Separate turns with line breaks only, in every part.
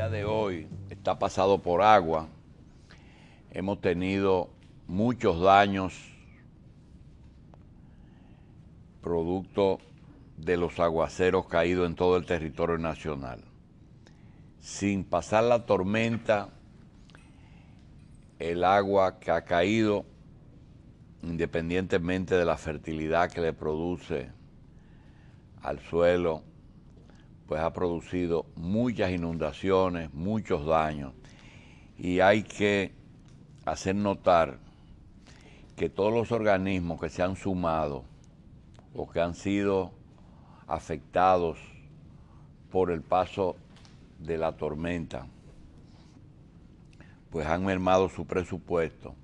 día de hoy está pasado por agua. Hemos tenido muchos daños producto de los aguaceros caídos en todo el territorio nacional. Sin pasar la tormenta, el agua que ha caído, independientemente de la fertilidad que le produce al suelo, pues ha producido muchas inundaciones, muchos daños. Y hay que hacer notar que todos los organismos que se han sumado o que han sido afectados por el paso de la tormenta, pues han mermado su presupuesto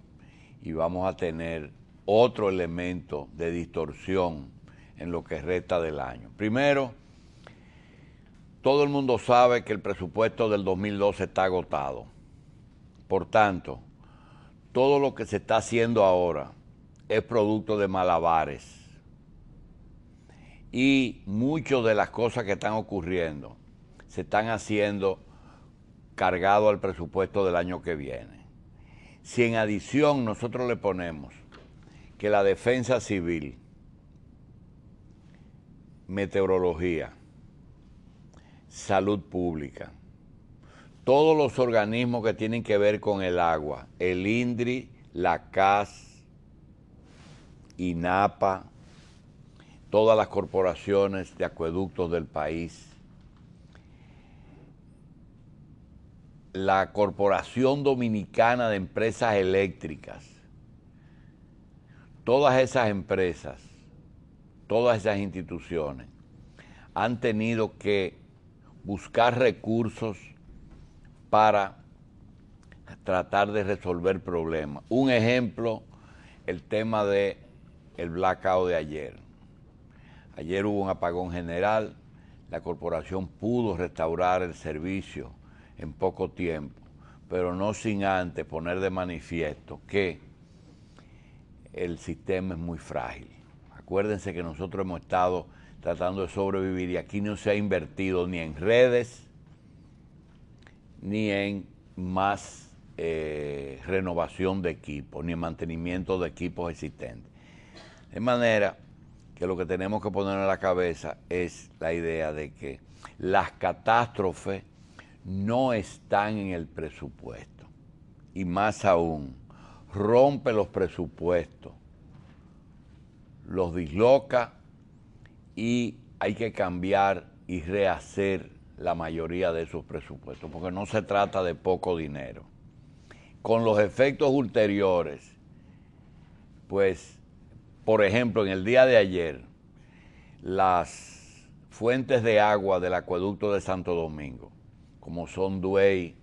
y vamos a tener otro elemento de distorsión en lo que resta del año. Primero, todo el mundo sabe que el presupuesto del 2012 está agotado. Por tanto, todo lo que se está haciendo ahora es producto de malabares. Y muchas de las cosas que están ocurriendo se están haciendo cargado al presupuesto del año que viene. Si en adición nosotros le ponemos que la defensa civil, meteorología, salud pública, todos los organismos que tienen que ver con el agua, el INDRI, la CAS, INAPA, todas las corporaciones de acueductos del país, la Corporación Dominicana de Empresas Eléctricas, todas esas empresas, todas esas instituciones han tenido que buscar recursos para tratar de resolver problemas. Un ejemplo, el tema del blackout de ayer. Ayer hubo un apagón general, la corporación pudo restaurar el servicio en poco tiempo, pero no sin antes poner de manifiesto que el sistema es muy frágil. Acuérdense que nosotros hemos estado tratando de sobrevivir y aquí no se ha invertido ni en redes, ni en más renovación de equipos, ni en mantenimiento de equipos existentes. De manera que lo que tenemos que poner en la cabeza es la idea de que las catástrofes no están en el presupuesto. Y más aún, rompe los presupuestos, los disloca y hay que cambiar y rehacer la mayoría de esos presupuestos, porque no se trata de poco dinero. Con los efectos ulteriores, pues, por ejemplo, en el día de ayer, las fuentes de agua del acueducto de Santo Domingo, como son Duey,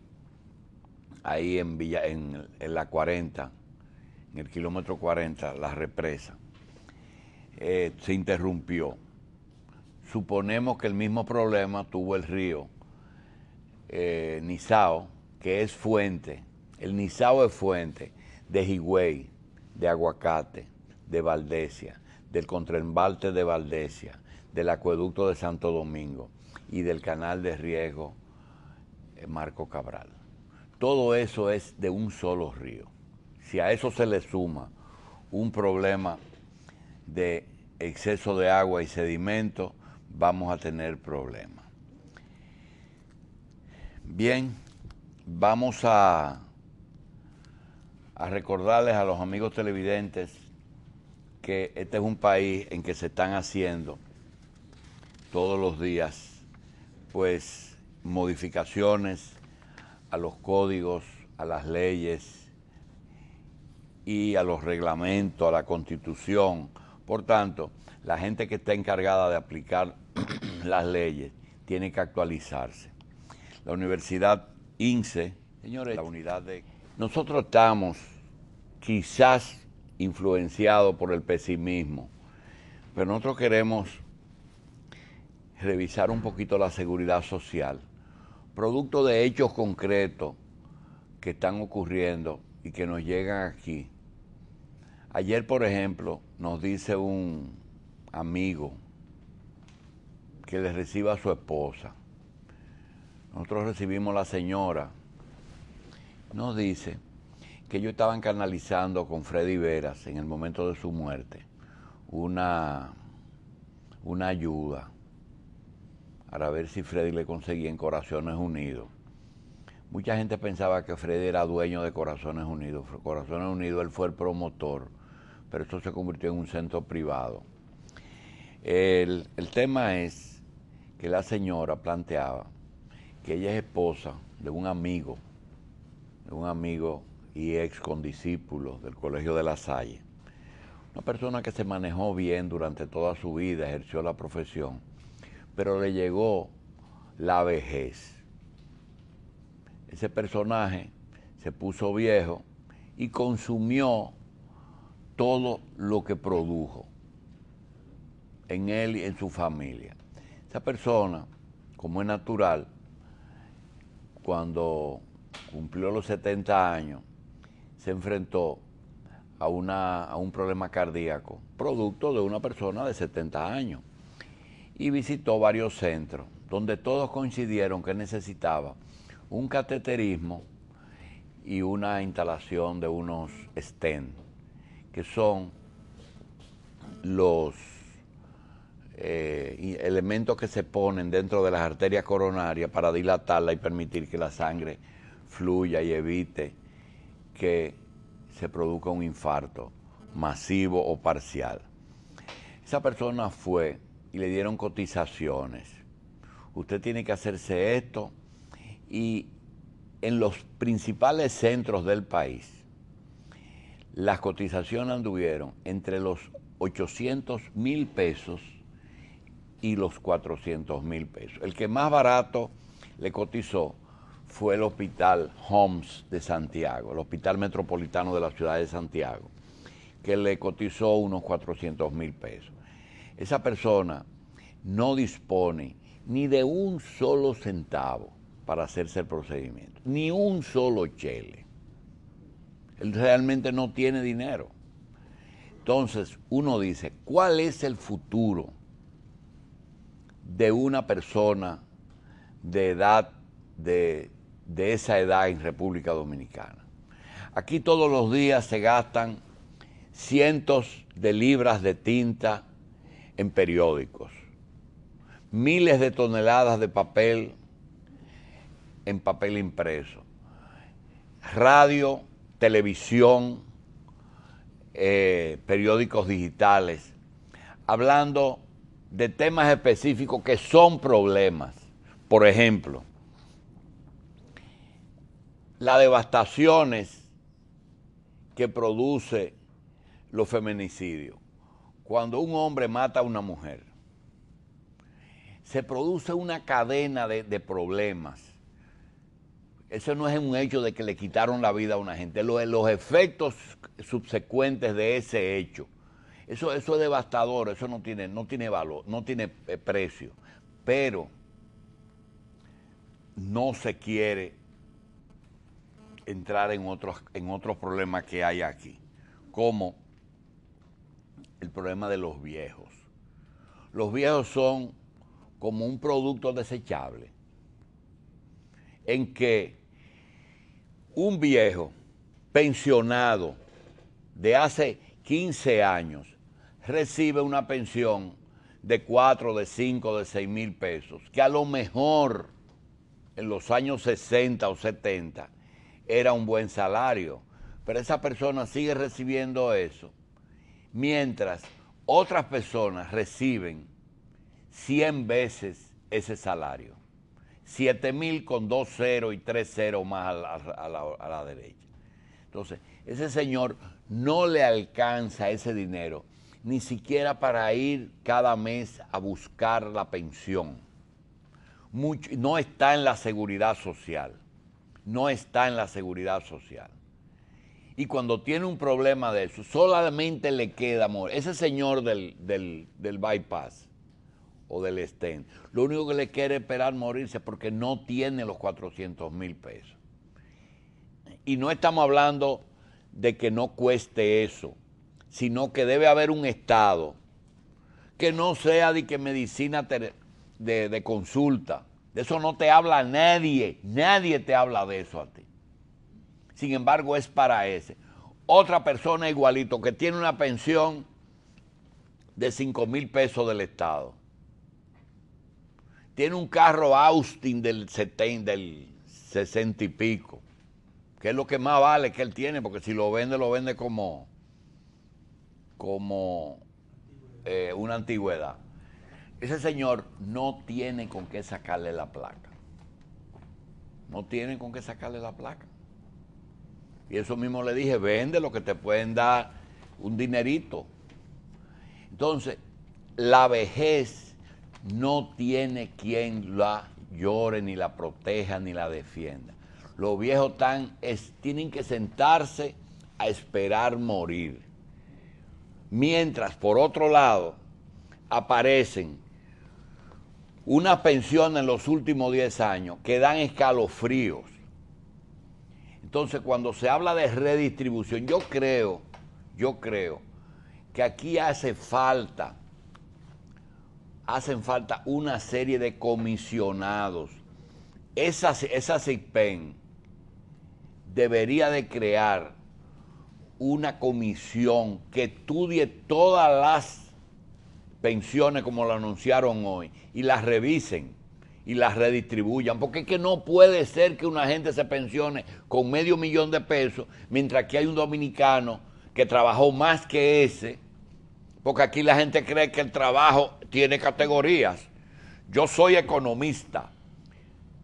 ahí en la 40, en el kilómetro 40, la represa, se interrumpió. Suponemos que el mismo problema tuvo el río Nizao, que es fuente. El Nizao es fuente de Higüey, de Aguacate, de Valdesia, del contraembalte de Valdesia, del acueducto de Santo Domingo y del canal de riego Marco Cabral. Todo eso es de un solo río. Si a eso se le suma un problema de exceso de agua y sedimento, vamos a tener problemas. Bien, vamos a recordarles a los amigos televidentes que este es un país en que se están haciendo todos los días, pues, modificaciones a los códigos, a las leyes y a los reglamentos, a la Constitución. Por tanto, la gente que está encargada de aplicar las leyes tiene que actualizarse. La Universidad INSE, señores, la unidad de... Nosotros estamos quizás influenciados por el pesimismo, pero nosotros queremos revisar un poquito la seguridad social, producto de hechos concretos que están ocurriendo y que nos llegan aquí. Ayer, por ejemplo, nos dice un amigo que le reciba a su esposa. nosotros recibimos la señora, nos dice que ellos estaban canalizando con Freddy Veras en el momento de su muerte una ayuda para ver si Freddy le conseguía en Corazones Unidos. Mucha gente pensaba que Freddy era dueño de Corazones Unidos. Corazones Unidos, él fue el promotor, pero esto se convirtió en un centro privado. El tema es que la señora planteaba que ella es esposa de un amigo y ex condiscípulo del Colegio de La Salle. Una persona que se manejó bien durante toda su vida, ejerció la profesión, pero le llegó la vejez. Ese personaje se puso viejo y consumió todo lo que produjo en él y en su familia. Esa persona, como es natural, cuando cumplió los 70 años, se enfrentó a un problema cardíaco, producto de una persona de 70 años, y visitó varios centros, donde todos coincidieron que necesitaba un cateterismo y una instalación de unos stents, que son los elementos que se ponen dentro de las arterias coronarias para dilatarla y permitir que la sangre fluya y evite que se produzca un infarto masivo o parcial. Esa persona fue y le dieron cotizaciones. Usted tiene que hacerse esto, y en los principales centros del país las cotizaciones anduvieron entre los 800,000 pesos y los 400,000 pesos. El que más barato le cotizó fue el Hospital Homs de Santiago, el Hospital Metropolitano de la ciudad de Santiago, que le cotizó unos 400,000 pesos. Esa persona no dispone ni de un solo centavo para hacerse el procedimiento, ni un solo chele. Él realmente no tiene dinero. Entonces uno dice, ¿cuál es el futuro de una persona de edad, de esa edad en República Dominicana? Aquí todos los días se gastan cientos de libras de tinta en periódicos, miles de toneladas de papel en papel impreso, radio, televisión, periódicos digitales, hablando de temas específicos que son problemas. Por ejemplo, las devastaciones que produce los feminicidios. Cuando un hombre mata a una mujer, se produce una cadena de problemas. Eso no es un hecho de que le quitaron la vida a una gente, los efectos subsecuentes de ese hecho. Eso es devastador, eso no tiene valor, no tiene precio, pero no se quiere entrar en otros problemas que hay aquí, como el problema de los viejos. Los viejos son como un producto desechable, en que un viejo pensionado de hace 15 años recibe una pensión de 4, de 5, de 6,000 pesos, que a lo mejor en los años 60 o 70 era un buen salario, pero esa persona sigue recibiendo eso, mientras otras personas reciben 100 veces ese salario. 7,000 con 2 ceros y 3 ceros más a la derecha. Entonces, ese señor no le alcanza ese dinero, ni siquiera para ir cada mes a buscar la pensión. No está en la seguridad social. No está en la seguridad social. Y cuando tiene un problema de eso, solamente le queda, amor, ese señor del bypass o del stent, lo único que le quiere esperar morirse porque no tiene los 400,000 pesos. Y no estamos hablando de que no cueste eso, sino que debe haber un Estado que no sea de que medicina de consulta, De eso no te habla nadie. Nadie te habla de eso a ti. Sin embargo, es para ese. Otra persona igualito que tiene una pensión de 5,000 pesos del Estado. Tiene un carro Austin del 60 y pico, que es lo que más vale que él tiene, porque si lo vende como una antigüedad. Ese señor no tiene con qué sacarle la placa. No tienen con qué sacarle la placa. Y eso mismo le dije, vende lo que te pueden dar un dinerito. Entonces, la vejez no tiene quien la llore, ni la proteja, ni la defienda. Los viejos tienen que sentarse a esperar morir. Mientras, por otro lado, aparecen unas pensiones en los últimos 10 años que dan escalofríos. Entonces, cuando se habla de redistribución, yo creo que aquí hacen falta una serie de comisionados. Esa CIPEN debería de crear una comisión que estudie todas las pensiones como lo anunciaron hoy y las revisen y las redistribuyan, porque es que no puede ser que una gente se pensione con $500,000 de pesos, mientras que hay un dominicano que trabajó más que ese, porque aquí la gente cree que el trabajo tiene categorías. Yo soy economista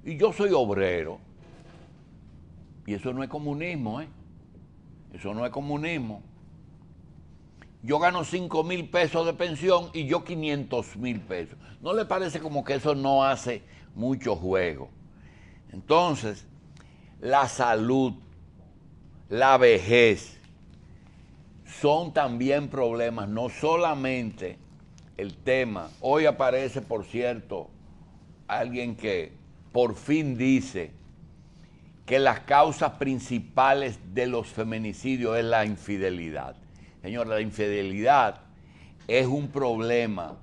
y yo soy obrero, y eso no es comunismo, eso no es comunismo. Yo gano 5,000 pesos de pensión y yo 500,000 pesos. ¿No le parece como que eso no hace mucho juego? Entonces, la salud, la vejez, son también problemas, no solamente el tema. Hoy aparece, por cierto, alguien que por fin dice que las causas principales de los feminicidios es la infidelidad. Señor, la infidelidad es un problema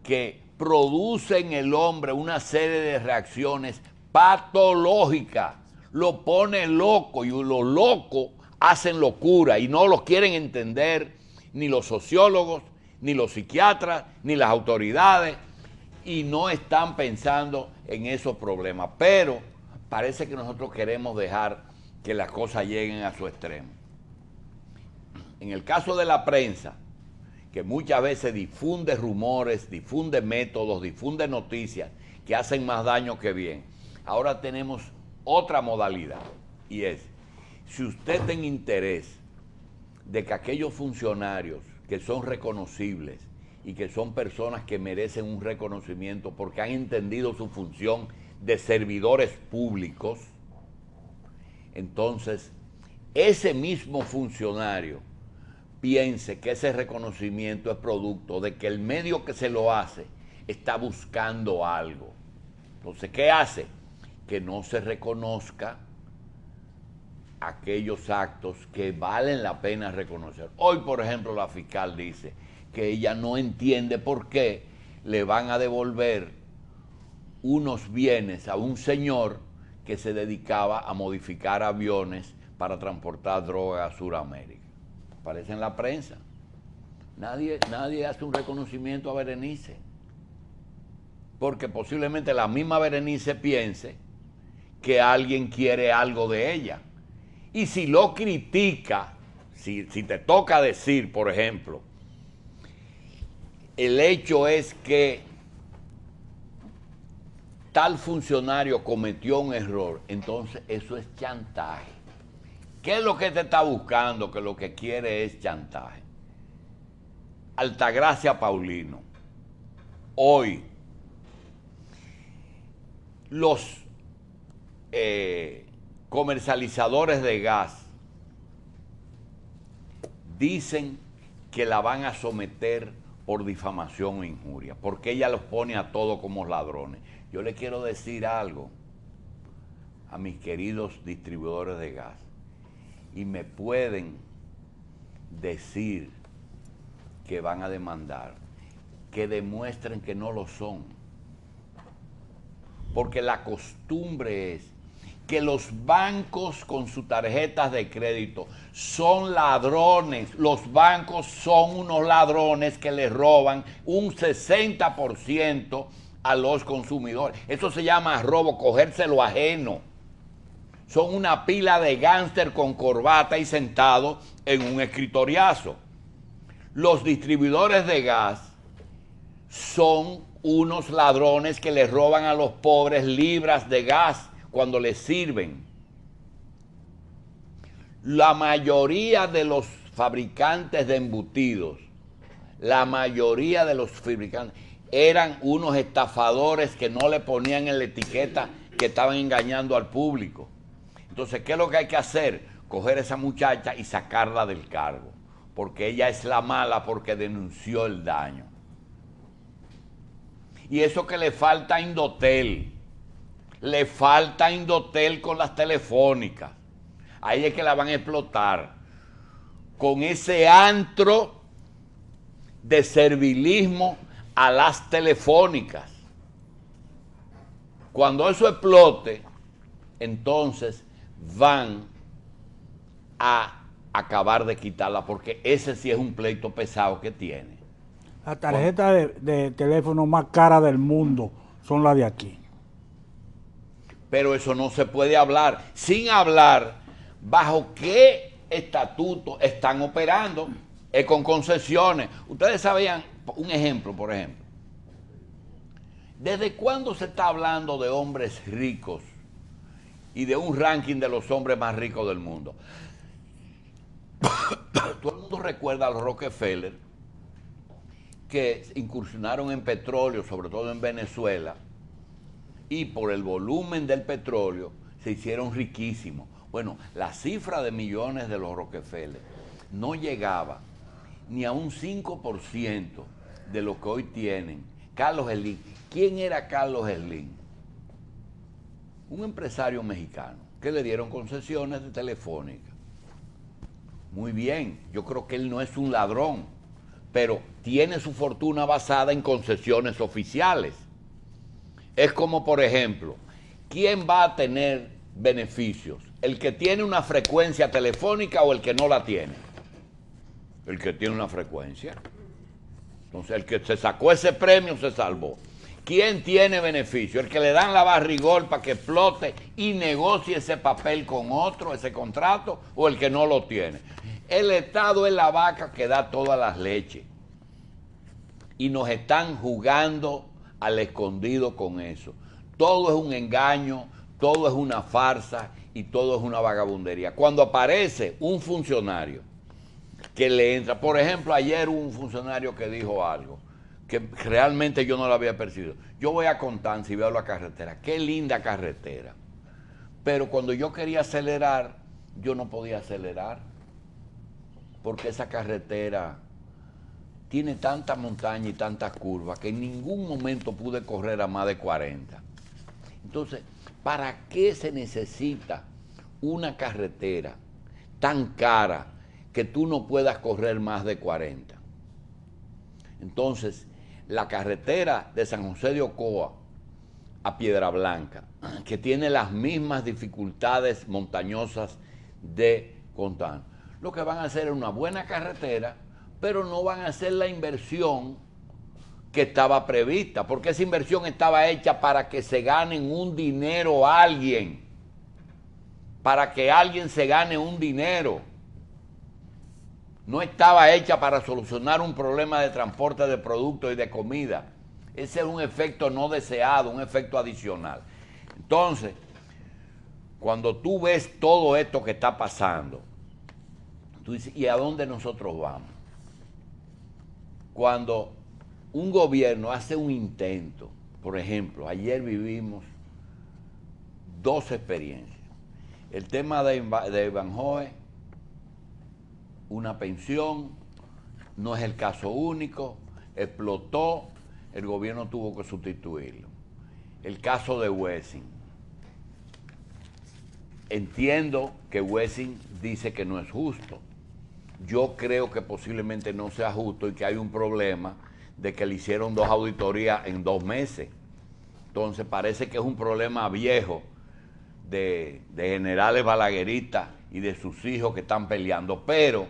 que produce en el hombre una serie de reacciones patológicas. Lo pone loco y los locos hacen locura y no lo quieren entender ni los sociólogos, ni los psiquiatras, ni las autoridades, y no están pensando en esos problemas. Pero parece que nosotros queremos dejar que las cosas lleguen a su extremo. En el caso de la prensa, que muchas veces difunde rumores, difunde métodos, difunde noticias que hacen más daño que bien, ahora tenemos otra modalidad, y es, si usted tiene interés de que aquellos funcionarios que son reconocibles y que son personas que merecen un reconocimiento porque han entendido su función de servidores públicos, entonces ese mismo funcionario piense que ese reconocimiento es producto de que el medio que se lo hace está buscando algo. Entonces, ¿qué hace? Que no se reconozca aquellos actos que valen la pena reconocer. Hoy, por ejemplo, la fiscal dice que ella no entiende por qué le van a devolver unos bienes a un señor que se dedicaba a modificar aviones para transportar droga a Sudamérica. Aparece en la prensa. Nadie hace un reconocimiento a Berenice, porque posiblemente la misma Berenice piense que alguien quiere algo de ella. Y si lo critica, si te toca decir, por ejemplo, el hecho es que tal funcionario cometió un error, entonces eso es chantaje. ¿Qué es lo que te está buscando? Que lo que quiere es chantaje. Altagracia Paulino. Hoy, los comercializadores de gas dicen que la van a someter por difamación o injuria, porque ella los pone a todos como ladrones. Yo le quiero decir algo a mis queridos distribuidores de gas, y me pueden decir que van a demandar, que demuestren que no lo son. porque la costumbre es que los bancos con sus tarjetas de crédito son ladrones. Los bancos son unos ladrones que le roban un 60% a los consumidores. Eso se llama robo, cogerse lo ajeno. Son una pila de gángster con corbata y sentado en un escritoriazo. Los distribuidores de gas son unos ladrones que le roban a los pobres libras de gas cuando les sirven. La mayoría de los fabricantes de embutidos, eran unos estafadores que no le ponían en la etiqueta que estaban engañando al público. Entonces, ¿qué es lo que hay que hacer? Coger a esa muchacha y sacarla del cargo, porque ella es la mala porque denunció el daño. Y eso que le falta a Indotel, con las telefónicas. Ahí es que la van a explotar. Con ese antro de servilismo a las telefónicas. Cuando eso explote, entonces van a acabar de quitarla, porque ese sí es un pleito pesado que tiene.
La tarjeta de teléfono más cara del mundo son las de aquí.
Pero eso no se puede hablar, sin hablar bajo qué estatuto están operando, es con concesiones. Ustedes sabían, un ejemplo, por ejemplo, ¿desde cuándo se está hablando de hombres ricos y de un ranking de los hombres más ricos del mundo? Todo el mundo recuerda a los Rockefeller, que incursionaron en petróleo, sobre todo en Venezuela, y por el volumen del petróleo se hicieron riquísimos. Bueno, la cifra de millones de los Rockefeller no llegaba ni a un 5% de lo que hoy tienen Carlos Slim. ¿Quién era Carlos Slim? Un empresario mexicano que le dieron concesiones de telefónica. Muy bien, yo creo que él no es un ladrón, pero tiene su fortuna basada en concesiones oficiales. Es como, por ejemplo, ¿quién va a tener beneficios? ¿El que tiene una frecuencia telefónica o el que no la tiene? El que tiene una frecuencia. Entonces, el que se sacó ese premio se salvó. ¿Quién tiene beneficio? ¿El que le dan la barrigol para que explote y negocie ese papel con otro, ese contrato, o el que no lo tiene? El Estado es la vaca que da todas las leches. Y nos están jugando al escondido con eso. Todo es un engaño, todo es una farsa y todo es una vagabundería. Cuando aparece un funcionario que le entra, por ejemplo, ayer hubo un funcionario que dijo algo que realmente yo no lo había percibido. Yo voy a Constanza y veo la carretera, qué linda carretera, pero cuando yo quería acelerar, yo no podía acelerar, porque esa carretera tiene tanta montaña y tantas curvas que en ningún momento pude correr a más de 40. Entonces, ¿para qué se necesita una carretera tan cara que tú no puedas correr más de 40? Entonces, la carretera de San José de Ocoa a Piedra Blanca, que tiene las mismas dificultades montañosas de Constanza, lo que van a hacer es una buena carretera, pero no van a hacer la inversión que estaba prevista, porque esa inversión estaba hecha para que se ganen un dinero a alguien, para que alguien se gane un dinero. No estaba hecha para solucionar un problema de transporte de productos y de comida. Ese es un efecto no deseado, un efecto adicional. Entonces, cuando tú ves todo esto que está pasando, tú dices, ¿y a dónde nosotros vamos? Cuando un gobierno hace un intento, por ejemplo, ayer vivimos dos experiencias. El tema de Ivanhoe, una pensión, no es el caso único, explotó, el gobierno tuvo que sustituirlo. El caso de Wessing. Entiendo que Wessing dice que no es justo. Yo creo que posiblemente no sea justo y que hay un problema de que le hicieron 2 auditorías en 2 meses. Entonces parece que es un problema viejo de generales balagueristas y de sus hijos que están peleando. Pero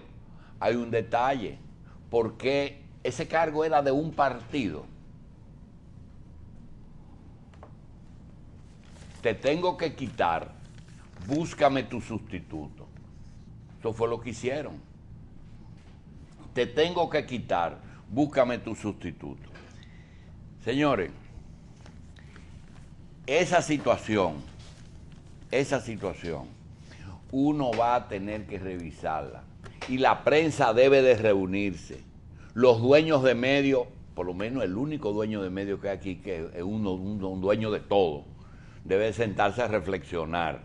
hay un detalle, porque ese cargo era de un partido. Te tengo que quitar, búscame tu sustituto. Eso fue lo que hicieron. Te tengo que quitar, búscame tu sustituto. Señores, esa situación, uno va a tener que revisarla. Y la prensa debe de reunirse. Los dueños de medios, por lo menos el único dueño de medios que hay aquí, que es un dueño de todo, debe sentarse a reflexionar.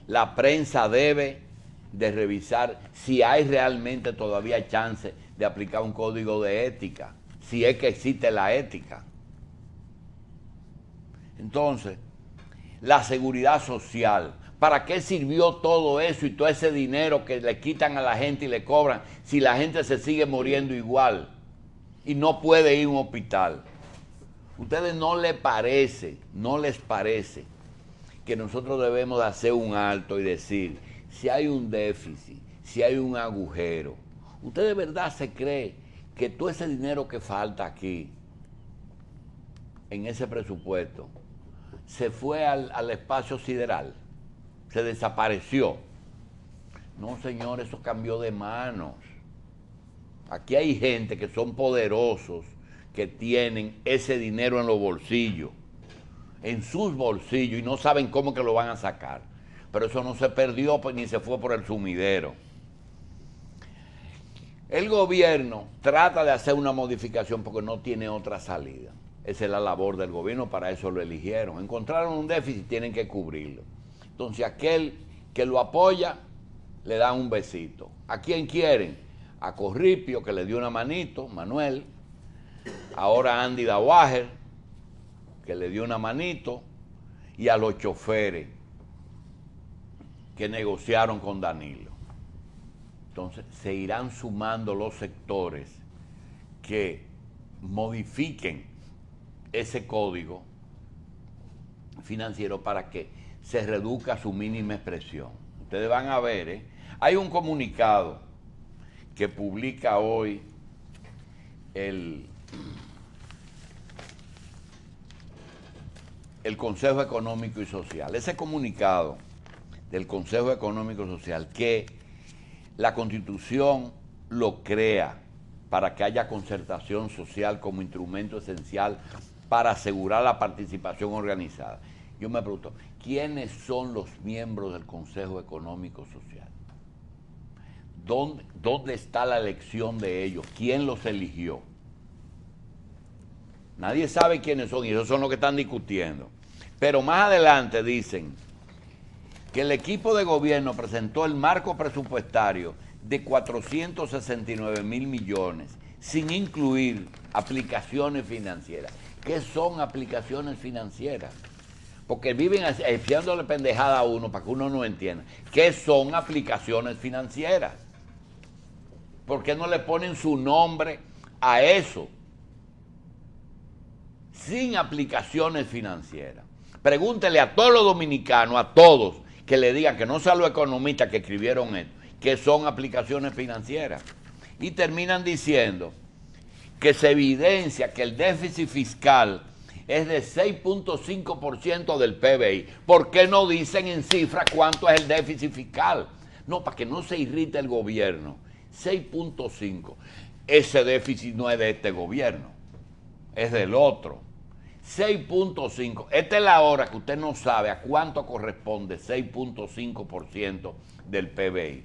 La prensa debe de revisar si hay realmente todavía chance de aplicar un código de ética, si es que existe la ética. Entonces, la seguridad social, ¿para qué sirvió todo eso y todo ese dinero que le quitan a la gente y le cobran si la gente se sigue muriendo igual y no puede ir a un hospital? ¿Ustedes no les parece que nosotros debemos de hacer un alto y decir, si hay un déficit, si hay un agujero, ¿usted de verdad se cree que todo ese dinero que falta aquí, en ese presupuesto, se fue al espacio sideral? ¿Se desapareció? No, señor, eso cambió de manos. Aquí hay gente que son poderosos, que tienen ese dinero en los bolsillos, en sus bolsillos, y no saben cómo que lo van a sacar. Pero eso no se perdió pues, ni se fue por el sumidero. El gobierno trata de hacer una modificación porque no tiene otra salida. Esa es la labor del gobierno, para eso lo eligieron. Encontraron un déficit, tienen que cubrirlo. Entonces aquel que lo apoya, le dan un besito. ¿A quién quieren? A Corripio, que le dio una manito, Manuel. Ahora Andy Dawager, que le dio una manito. Y a los choferes que negociaron con Danilo. Entonces se irán sumando los sectores que modifiquen ese código financiero para que se reduzca su mínima expresión. Ustedes van a ver, hay un comunicado que publica hoy el Consejo Económico y Social. Ese comunicado del Consejo Económico y Social, que la Constitución lo crea para que haya concertación social como instrumento esencial para asegurar la participación organizada. Yo me pregunto, ¿quiénes son los miembros del Consejo Económico y Social? ¿Dónde está la elección de ellos? ¿Quién los eligió? Nadie sabe quiénes son y esos son los que están discutiendo. Pero más adelante dicen que el equipo de gobierno presentó el marco presupuestario de 469 mil millones, sin incluir aplicaciones financieras. ¿Qué son aplicaciones financieras? Porque viven echándole pendejada a uno para que uno no entienda. ¿Qué son aplicaciones financieras? ¿Por qué no le ponen su nombre a eso? Sin aplicaciones financieras. Pregúntele a todos los dominicanos, a todos, que le digan, que no sean los economistas que escribieron esto, que son aplicaciones financieras. Y terminan diciendo que se evidencia que el déficit fiscal es de 6.5% del PBI. ¿Por qué no dicen en cifra cuánto es el déficit fiscal? No, para que no se irrite el gobierno. 6.5. Ese déficit no es de este gobierno, es del otro. 6.5. Esta es la hora que usted no sabe a cuánto corresponde 6.5% del PBI.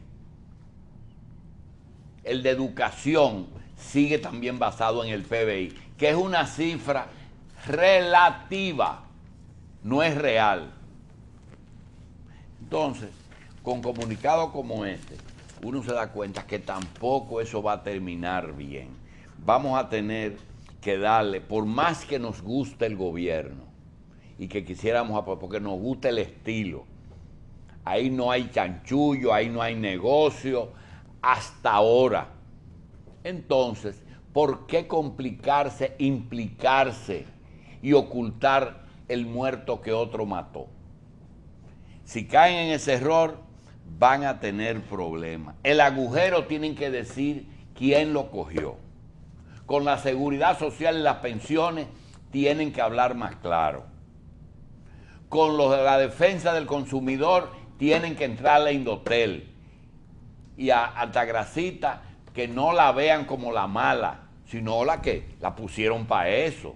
El de educación sigue también basado en el PBI, que es una cifra relativa, no es real. Entonces, con comunicados como este, uno se da cuenta que tampoco eso va a terminar bien. Vamos a tener que darle, por más que nos guste el gobierno y que quisiéramos apoyar, porque nos gusta el estilo, ahí no hay chanchullo, ahí no hay negocio, hasta ahora. Entonces, ¿por qué complicarse, implicarse y ocultar el muerto que otro mató. Si caen en ese error, van a tener problemas. El agujero tienen que decir quién lo cogió. Con la seguridad social y las pensiones tienen que hablar más claro. Con los de la defensa del consumidor tienen que entrar a la Indotel y a Altagracita, que no la vean como la mala, sino la que la pusieron para eso.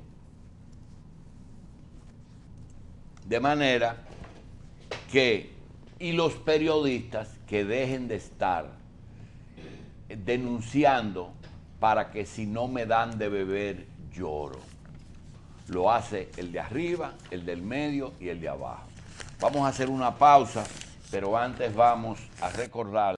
De manera que, y los periodistas que dejen de estar denunciando para que si no me dan de beber lloro. Lo hace el de arriba, el del medio y el de abajo. Vamos a hacer una pausa, pero antes vamos a recordar